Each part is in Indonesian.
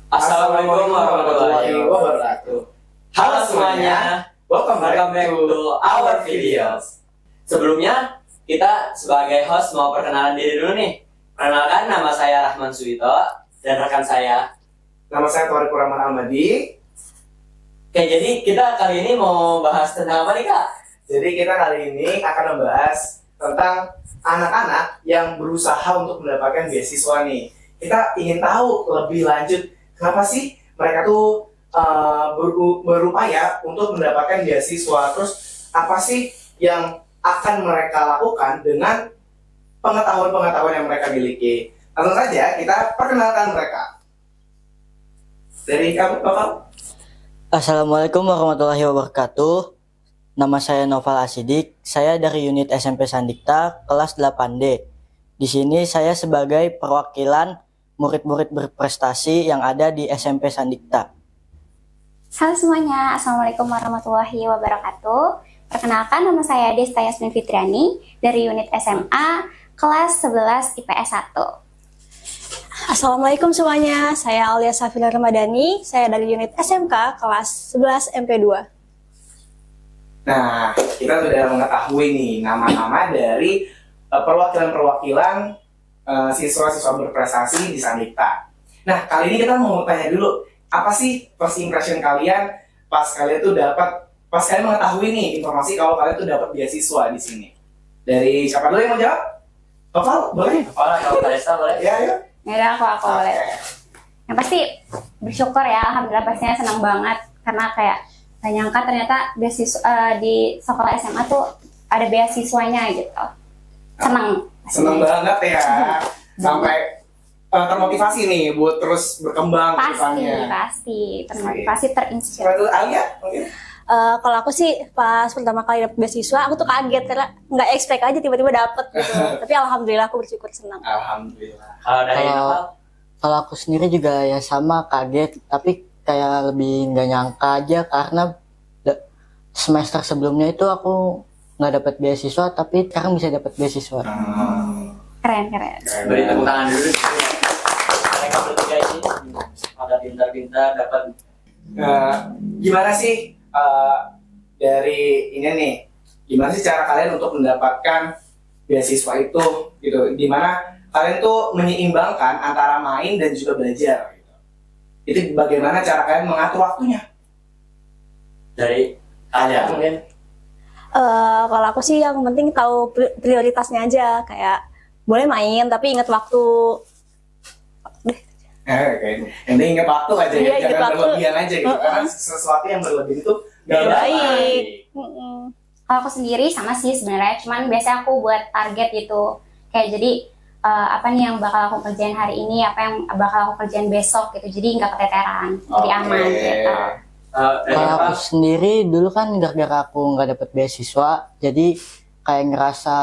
Assalamualaikum warahmatullahi wabarakatuh. Halo semuanya, welcome back to our videos. Sebelumnya, kita sebagai host mau perkenalan diri dulu nih. Perkenalkan, nama saya Rahman Suwito dan rekan saya. Nama saya Tariq Rahman Almadi. Oke, jadi kita kali ini mau bahas tentang apa nih, Kak? Jadi kita kali ini akan membahas tentang anak-anak yang berusaha untuk mendapatkan beasiswa nih. Kita ingin tahu lebih lanjut kenapa sih mereka tuh berupaya untuk mendapatkan beasiswa. Terus apa sih yang akan mereka lakukan dengan pengetahuan-pengetahuan yang mereka miliki. Langsung saja kita perkenalkan mereka. Dari kamu, Bapak. Assalamualaikum warahmatullahi wabarakatuh. Nama saya Noval Asidik. Saya dari unit SMP Sandikta kelas 8D. Di sini saya sebagai perwakilan murid-murid berprestasi yang ada di SMP Sandikta. Halo semuanya, Assalamualaikum warahmatullahi wabarakatuh. Perkenalkan, nama saya Desta Yasmin Fitriani dari unit SMA kelas 11 IPS 1. Assalamualaikum semuanya, saya Aulia Safila Ramadhani, saya dari unit SMK kelas 11 MP2. Nah, kita sudah mengetahui nih nama-nama dari perwakilan-perwakilan siswa-siswa berprestasi di Sandikta. Nah, kali ini kita mau tanya dulu, apa sih first impression kalian pas kalian mengetahui nih informasi kalau kalian tuh dapat beasiswa di sini? Dari siapa dulu yang mau jawab? Noval, boleh? Noval atau Kalista boleh? Ya, ya. Ya udah, aku boleh. Yang pasti bersyukur ya, alhamdulillah pastinya senang banget karena kayak gak nyangka ternyata beasiswa di sekolah SMA tuh ada beasiswanya gitu. Senang banget ya. Sampai termotivasi nih buat terus berkembang ke depannya. Pasti termotivasi, terinspirasi. Lalu Alia mungkin? Kalau aku sih pas pertama kali dapet beasiswa, aku tuh kaget karena nggak expect aja tiba-tiba dapet gitu. Tapi alhamdulillah aku bersyukur, senang. Alhamdulillah. Kalau dari Noval? Kalau aku sendiri juga ya sama kaget, tapi kayak lebih nggak nyangka aja karena semester sebelumnya itu aku nggak dapat beasiswa, tapi sekarang bisa dapat beasiswa. Keren. Beri tepuk tangan dulu. Mereka bertiga ini pada pintar-pintar dapat. Gimana sih dari ini nih? Gimana sih cara kalian untuk mendapatkan beasiswa itu? Gitu. Dimana kalian tuh menyeimbangkan antara main dan juga belajar. Gitu. Itu bagaimana cara kalian mengatur waktunya? Dari Alia mungkin? Kalau aku sih yang penting tahu prioritasnya aja, kayak boleh main tapi ingat waktu. Oke. Yang ingat waktu aja ya, Iya, jangan waktu. berlebihan aja gitu. Karena sesuatu yang berlebihan itu gak Iya. baik. Kalau aku sendiri sama sih sebenarnya, cuman biasanya aku buat target gitu. Kayak jadi apa nih yang bakal aku kerjain hari ini, apa yang bakal aku kerjain besok gitu. Jadi nggak keteteran, jadi aman gitu. Kalau aku sendiri dulu kan gara-gara aku nggak dapat beasiswa, jadi kayak ngerasa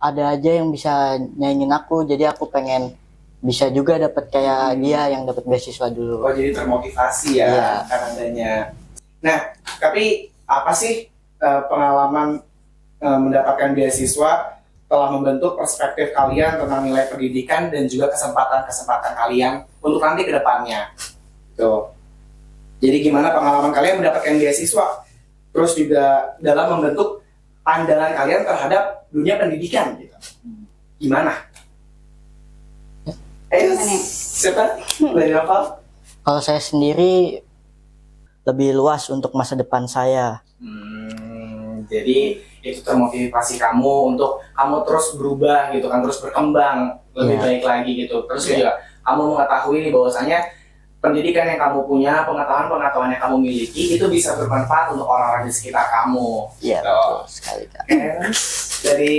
ada aja yang bisa nyaingin aku, jadi aku pengen bisa juga dapat kayak dia yang dapat beasiswa dulu. Oh, jadi termotivasi ya Iya. karena adanya. Nah, tapi apa sih pengalaman mendapatkan beasiswa telah membentuk perspektif kalian tentang nilai pendidikan dan juga kesempatan-kesempatan kalian untuk nanti ke depannya. Tuh. Jadi gimana pengalaman kalian mendapatkan beasiswa? Terus juga dalam membentuk pandangan kalian terhadap dunia pendidikan gitu. Gimana? Siapa? Dari Noval? Kalau saya sendiri lebih luas untuk masa depan saya. Jadi itu termotivasi kamu untuk kamu terus berubah gitu kan, terus berkembang lebih baik lagi gitu. Terus juga kamu mengetahui nih bahwasanya pendidikan yang kamu punya, pengetahuan yang kamu miliki itu bisa bermanfaat untuk orang-orang di sekitar kamu. Iya, Gitu. betul sekali, Kak. Dari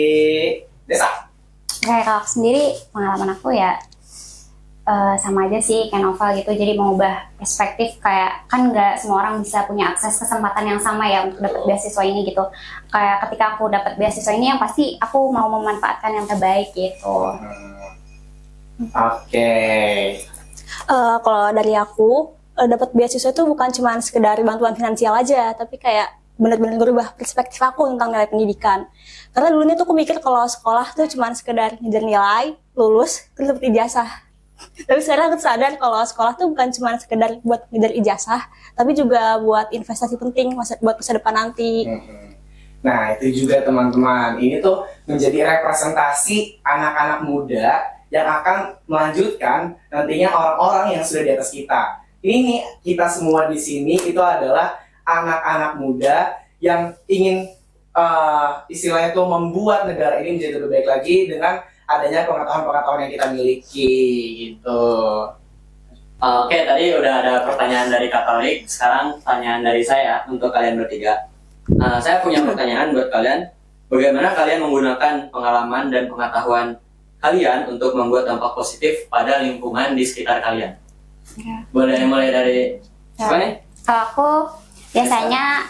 Desa. Kayak kalau aku sendiri, pengalaman aku ya sama aja sih kayak Noval gitu. Jadi mengubah perspektif, kayak kan nggak semua orang bisa punya akses kesempatan yang sama ya untuk dapat beasiswa ini gitu. Kayak ketika aku dapat beasiswa ini, yang pasti aku mau memanfaatkan yang terbaik gitu. Oke. Kalau dari aku dapat beasiswa itu bukan cuma sekedar bantuan finansial aja, tapi kayak benar-benar berubah perspektif aku tentang nilai pendidikan. Karena dulunya tuh aku mikir kalau sekolah tuh cuma sekedar ngejar nilai, lulus, terus dapat ijazah. Tapi sekarang aku sadar kalau sekolah tuh bukan cuma sekedar buat ngejar ijazah, tapi juga buat investasi penting buat masa depan nanti. Nah, itu juga teman-teman. Ini tuh menjadi representasi anak-anak muda yang akan melanjutkan nantinya orang-orang yang sudah di atas kita. Ini nih, kita semua di sini itu adalah anak-anak muda yang ingin istilahnya tuh membuat negara ini menjadi lebih baik lagi dengan adanya pengetahuan-pengetahuan yang kita miliki gitu. Oke, tadi udah ada pertanyaan dari Katolik. Sekarang pertanyaan dari saya untuk kalian bertiga. Saya punya pertanyaan buat kalian. Bagaimana kalian menggunakan pengalaman dan pengetahuan kalian untuk membuat dampak positif pada lingkungan di sekitar kalian? Boleh mulai dari siapa nih? Kalau aku biasanya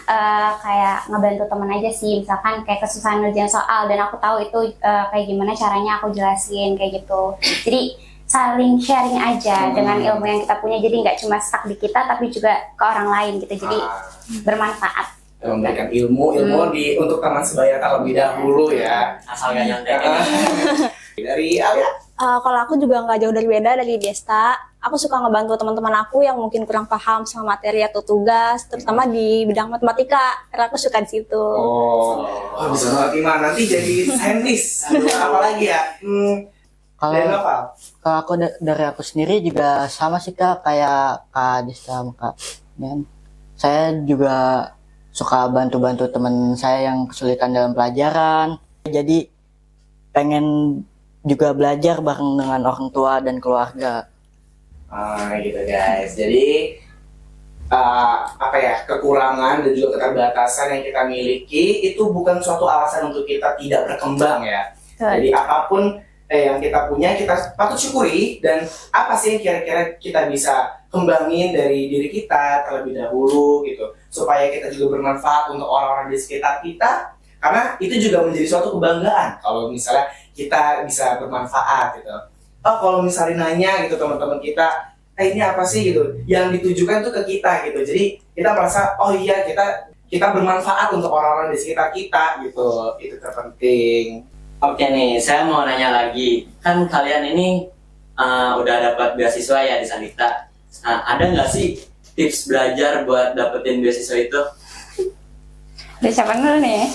kayak ngebantu temen aja sih, misalkan kayak kesusahan ngerjain soal dan aku tahu itu kayak gimana caranya aku jelasin kayak gitu. Jadi saling sharing aja dengan ilmu yang kita punya, jadi nggak cuma stuck di kita tapi juga ke orang lain gitu, jadi bermanfaat. Memberikan ilmu untuk teman sebaya terlebih dahulu ya. Asal gak nyontek. Dari Alia. Kalau aku juga nggak jauh dari beda dari Desta. Aku suka ngebantu teman-teman aku yang mungkin kurang paham sama materi atau tugas, terutama di bidang matematika, karena aku suka di situ. Oh, bisa banget Iman. Nanti jadi saintis. Apa lagi ya? Dari Noval. Kalau aku dari aku sendiri juga sama sih Kak, kayak Kak Desta sama Kak Nian. Saya juga suka bantu-bantu teman saya yang kesulitan dalam pelajaran. Jadi pengen juga belajar bareng dengan orang tua dan keluarga. Gitu guys. Jadi kekurangan dan juga keterbatasan yang kita miliki itu bukan suatu alasan untuk kita tidak berkembang ya. Jadi apapun yang kita punya kita patut syukuri, dan apa sih yang kira-kira kita bisa kembangin dari diri kita terlebih dahulu gitu, supaya kita juga bermanfaat untuk orang-orang di sekitar kita, karena itu juga menjadi suatu kebanggaan kalau misalnya kita bisa bermanfaat gitu. Kalau misalnya nanya gitu teman-teman kita, ini apa sih gitu, yang ditujukan tuh ke kita gitu, jadi kita merasa oh iya kita bermanfaat untuk orang-orang di sekitar kita gitu, itu terpenting. Oke nih, saya mau nanya lagi. Kan kalian ini udah dapat beasiswa ya di Sandikta. Ada nggak sih tips belajar buat dapetin beasiswa itu? Dari siapa dulu nih?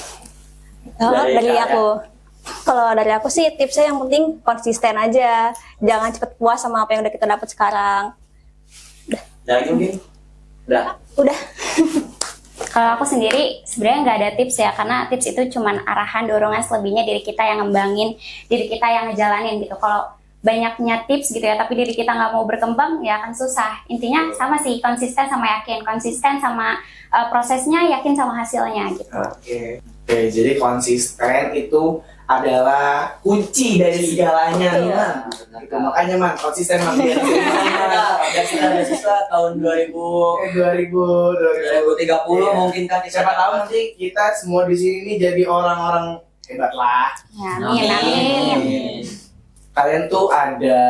Dari aku. Kalau dari aku sih tipsnya yang penting konsisten aja. Jangan cepet puas sama apa yang udah kita dapat sekarang. Lagi mungkin? Udah. Kalau aku sendiri sebenarnya nggak ada tips ya, karena tips itu cuman arahan, dorongan, selebihnya diri kita yang ngembangin, diri kita yang ngejalanin gitu. Kalau banyaknya tips gitu ya, tapi diri kita nggak mau berkembang, ya akan susah. Intinya sama sih, konsisten sama yakin, konsisten sama prosesnya, yakin sama hasilnya gitu. Oke, jadi konsisten itu adalah kunci dari segalanya nih Man. Gitu. Makanya Man, konsisten Man. Kita beasiswa tahun 2030 mungkin kan. Siapa tahu nanti kita semua di sini jadi orang-orang hebat lah. Ya, amin. Kalian tuh ada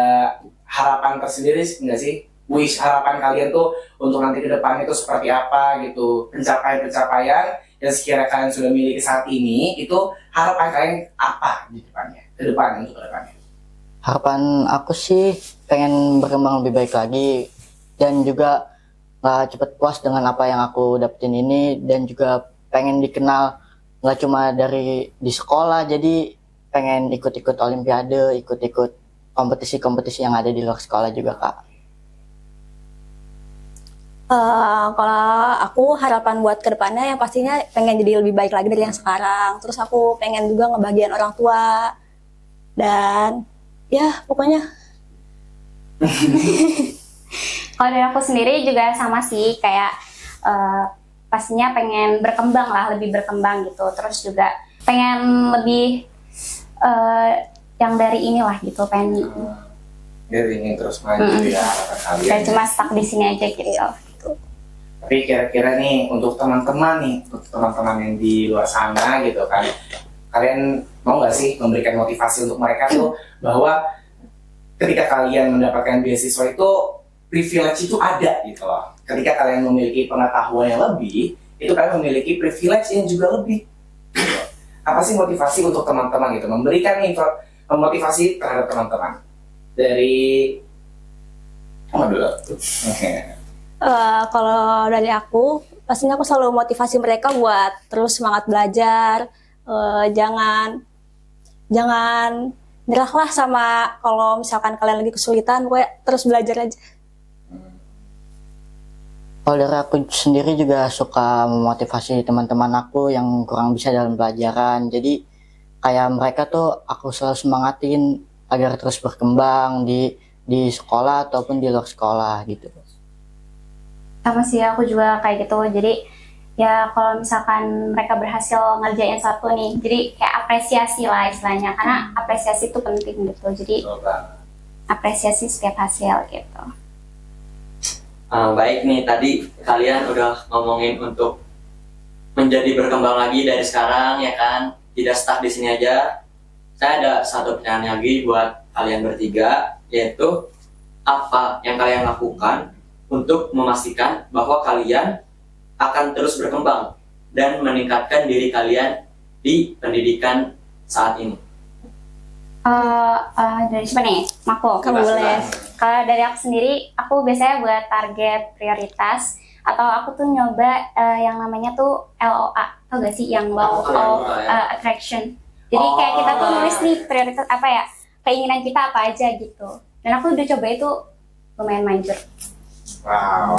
harapan tersendiri nggak sih? Harapan kalian tuh untuk nanti ke depan itu seperti apa gitu? Pencapaian-pencapaian yang sekiranya kalian sudah miliki saat ini, itu harapan kalian apa di depannya? Untuk ke depannya. Harapan aku sih pengen berkembang lebih baik lagi, dan juga nggak cepet puas dengan apa yang aku dapetin ini, dan juga pengen dikenal nggak cuma dari di sekolah, jadi pengen ikut-ikut olimpiade, ikut-ikut kompetisi-kompetisi yang ada di luar sekolah juga Kak. Kalau aku harapan buat kedepannya yang pastinya pengen jadi lebih baik lagi dari yang sekarang. Terus aku pengen juga ngebahagiain orang tua, dan ya pokoknya. Kalau dari aku sendiri juga sama sih, kayak pastinya pengen berkembang lah, lebih berkembang gitu. Terus juga pengen lebih yang dari inilah gitu, pengen Dari ini terus maju ya harapan kalian. gak cuma stuck di sini aja gitu. Tapi kira-kira nih untuk teman-teman yang di luar sana gitu kan, kalian mau nggak sih memberikan motivasi untuk mereka tuh bahwa ketika kalian mendapatkan beasiswa itu privilege itu ada gitu loh. Ketika kalian memiliki pengetahuan yang lebih, itu kalian memiliki privilege yang juga lebih. Gitu. Apa sih motivasi untuk teman-teman gitu? Memberikan motivasi terhadap teman-teman. Dari Waduh. Kalau dari aku, pastinya aku selalu motivasi mereka buat terus semangat belajar. Jangan nyerahlah sama kalau misalkan kalian lagi kesulitan, gue terus belajar aja. Kalau dari aku sendiri juga suka memotivasi teman-teman aku yang kurang bisa dalam pelajaran. Jadi kayak mereka tuh aku selalu semangatin agar terus berkembang di sekolah ataupun di luar sekolah gitu. Sama sih aku juga kayak gitu. Jadi ya kalau misalkan mereka berhasil ngerjain satu nih, jadi kayak apresiasi lah istilahnya, karena apresiasi itu penting gitu. Jadi apresiasi setiap hasil gitu. Baik nih, tadi kalian udah ngomongin untuk menjadi berkembang lagi dari sekarang ya kan, tidak stuck di sini aja. Saya ada satu pertanyaan lagi buat kalian bertiga, yaitu apa yang kalian lakukan untuk memastikan bahwa kalian akan terus berkembang dan meningkatkan diri kalian di pendidikan saat ini. Dari siapa nih? Mako. Kamu boleh. Kalau dari aku sendiri, aku biasanya buat target prioritas atau aku tuh nyoba yang namanya tuh LOA, tau gak sih, yang Law of Attraction. Jadi kayak kita tuh nulis nih prioritas apa ya, keinginan kita apa aja gitu. Dan aku udah coba itu lumayan manjur. Wow.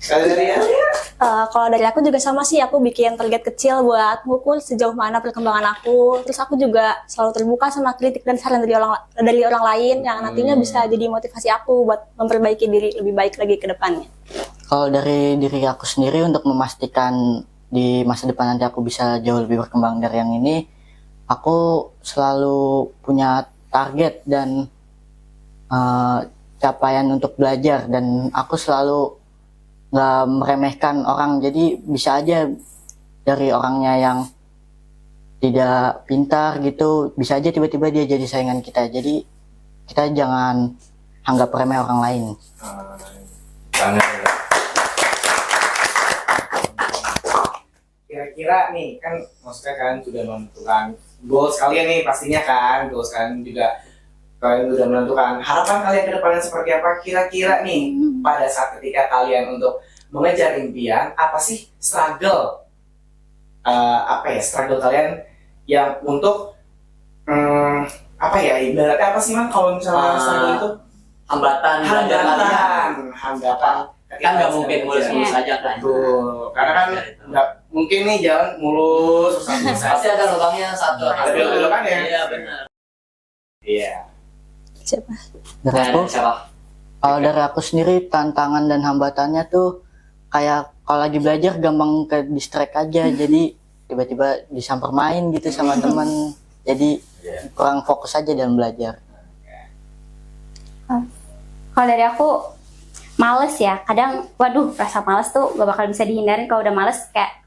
Kalau dari ya? Kalau dari aku juga sama sih, aku bikin target kecil buat ngukur sejauh mana perkembangan aku. Terus aku juga selalu terbuka sama kritik dan saran dari orang lain yang nantinya bisa jadi motivasi aku buat memperbaiki diri lebih baik lagi ke depannya. Kalau dari diri aku sendiri untuk memastikan di masa depan nanti aku bisa jauh lebih berkembang dari yang ini, aku selalu punya target dan capaian untuk belajar, dan aku selalu nggak meremehkan orang. Jadi bisa aja dari orangnya yang tidak pintar gitu, bisa aja tiba-tiba dia jadi saingan kita. Jadi kita jangan anggap remeh orang lain. Kira-kira nih kan, maksudnya kalian sudah menentukan goals kalian nih, pastinya kan goals kalian juga, kalian sudah menentukan harapan kalian ke depannya seperti apa. Kira-kira nih pada saat ketika kalian untuk mengejar impian, apa sih struggle struggle kalian yang untuk apa ya, ibaratnya apa sih man kalau misalnya struggle itu? Hambatan kan nggak mungkin mulus-mulus aja kan. Betul. Karena kan nggak mungkin nih jalan mulus Pasti ada lubangnya satu. Ada lubang ya? Iya benar. Iya. Siapa? Dari aku, Siapa? kalau dari aku sendiri tantangan dan hambatannya tuh kayak kalau lagi belajar gampang ke distract aja, jadi tiba-tiba disamper main gitu sama temen, jadi kurang fokus aja dalam belajar. Kalau dari aku, males ya. Kadang, waduh, rasa males tuh gak bakal bisa dihindarin. Kalau udah males kayak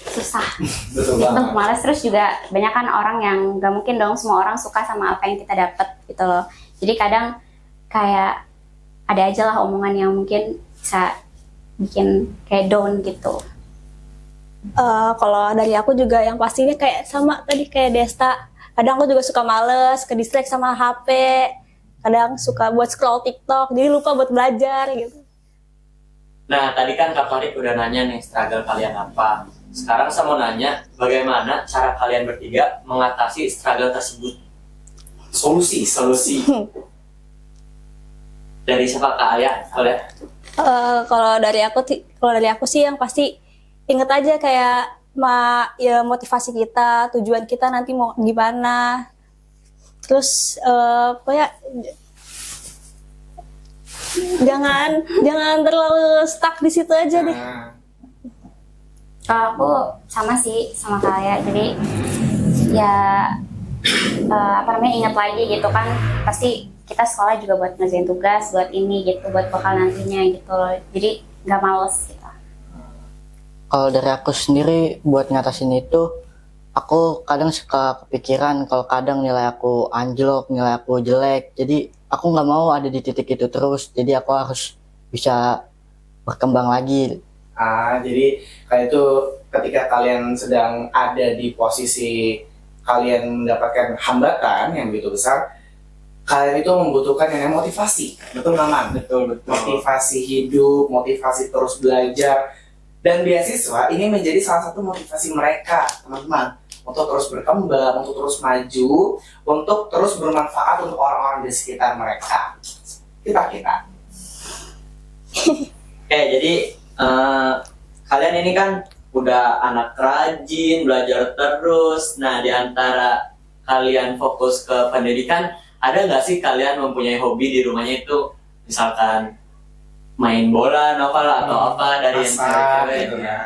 susah. Betul Gitu, banget. males. Terus juga banyak kan orang yang gak mungkin dong semua orang suka sama apa yang kita dapat gitu loh. Jadi kadang kayak ada aja lah omongan yang mungkin bisa bikin kayak down gitu. Kalau dari aku juga yang pastinya kayak sama tadi kayak Desta. Kadang aku juga suka males, ke distract sama HP. Kadang suka buat scroll TikTok, jadi lupa buat belajar gitu. Nah, tadi kan Kak Farid udah nanya nih struggle kalian apa. Sekarang saya mau nanya, bagaimana cara kalian bertiga mengatasi struggle tersebut? Solusi. Dari siapa, Kak Alia? Boleh? Kalau dari aku sih yang pasti inget aja kayak motivasi kita, tujuan kita nanti mau gimana. Terus pokoknya jangan terlalu stuck di situ aja deh. Kalau aku sama sih sama kayak, jadi ya ingat lagi gitu kan, pasti kita sekolah juga buat ngerjain tugas, buat ini gitu, buat bakal nantinya gitu loh. Jadi nggak males gitu. Kalau dari aku sendiri buat ngatasin itu, aku kadang suka kepikiran kalau kadang nilai aku anjlok, nilai aku jelek. Jadi aku nggak mau ada di titik itu terus. Jadi aku harus bisa berkembang lagi. Jadi kayak itu ketika kalian sedang ada di posisi kalian mendapatkan hambatan yang begitu besar, kalian itu membutuhkan yang namanya motivasi. Betul nggak, Man? Betul. Motivasi hidup, motivasi terus belajar. Dan beasiswa ini menjadi salah satu motivasi mereka, teman-teman. Untuk terus berkembang, untuk terus maju, untuk terus bermanfaat untuk orang-orang di sekitar mereka. Kita. Oke, jadi kalian ini kan udah anak rajin, belajar terus. Nah, di antara kalian fokus ke pendidikan, ada nggak sih kalian mempunyai hobi di rumahnya itu, misalkan main bola, novel atau apa dari yang Masak, cewek-cewek? gitu ya.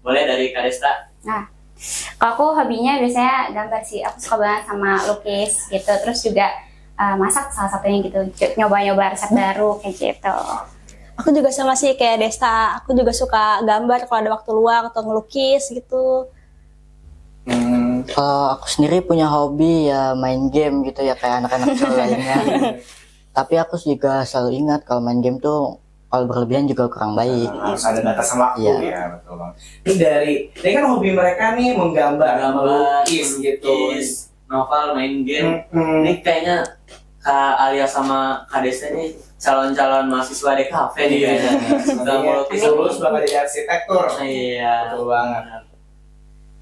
Boleh dari Kak Desta? Nah, kalau aku hobinya biasanya gambar sih. Aku suka banget sama lukis gitu. Terus juga masak salah satunya gitu. Nyoba-nyoba resep baru kayak gitu. Aku juga sama sih kayak Desta, aku juga suka gambar kalau ada waktu luang atau ngelukis gitu. Kalau aku sendiri punya hobi ya main game gitu ya kayak anak-anak cowok lainnya. Tapi aku juga selalu ingat kalau main game tuh kalau berlebihan juga kurang baik. Harus ada batas sama waktu Iya. ya, betul Bang. Ini kan hobi mereka nih menggambar, melukis gitu. lukis, novel, main game. Hmm. Ini kayaknya Kak Alia sama Kak Desta nih calon-calon mahasiswa di kafe nih Iya. kayaknya. Sudah melukis Lulus bakal jadi arsitektur. Iya. Betul banget.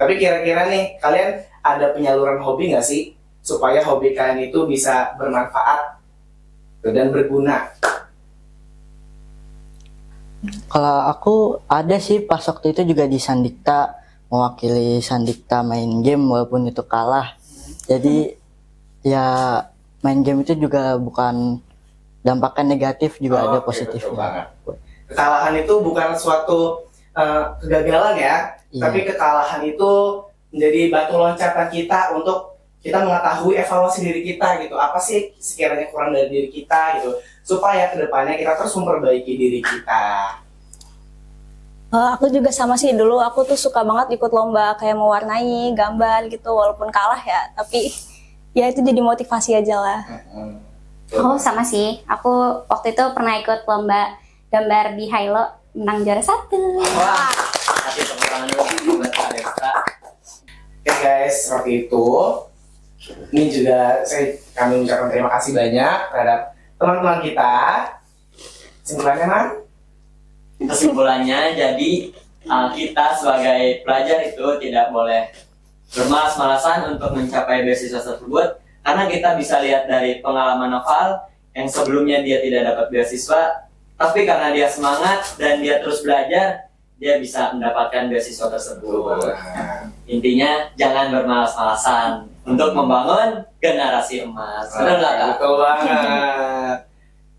Tapi kira-kira nih, kalian ada penyaluran hobi nggak sih? Supaya hobi kalian itu bisa bermanfaat dan berguna. Kalau aku ada sih pas waktu itu juga di Sandikta, mewakili Sandikta main game walaupun itu kalah. Jadi ya main game itu juga bukan dampaknya negatif, juga ada Oke, positifnya. betul banget. Kekalahan itu bukan suatu kegagalan ya, Iya. tapi kekalahan itu menjadi batu loncatan kita untuk kita mengetahui evaluasi diri kita gitu. Apa sih sekiranya kurang dari diri kita gitu, supaya kedepannya kita terus memperbaiki diri kita. Aku juga sama sih, dulu aku tuh suka banget ikut lomba kayak mewarnai, gambar gitu, walaupun kalah ya, tapi ya itu jadi motivasi aja lah. Oh sama sih. Aku waktu itu pernah ikut lomba gambar di Hilo, menang juara 1. Wah, kasih tepuk tangan dulu buat Kak Desta. Oke guys, seperti itu. Ini juga kami mengucapkan terima kasih banyak terhadap teman-teman kita. Simpulannya, Man? Kesimpulannya, jadi kita sebagai pelajar itu tidak boleh bermalas-malasan untuk mencapai beasiswa tersebut, karena kita bisa lihat dari pengalaman Noval yang sebelumnya dia tidak dapat beasiswa, tapi karena dia semangat dan dia terus belajar, dia bisa mendapatkan beasiswa tersebut. Intinya jangan bermalas-malasan untuk membangun generasi emas. Benar nggak, Kak? Betul banget.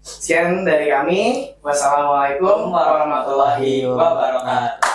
Sekian dari kami. Wassalamualaikum warahmatullahi wabarakatuh.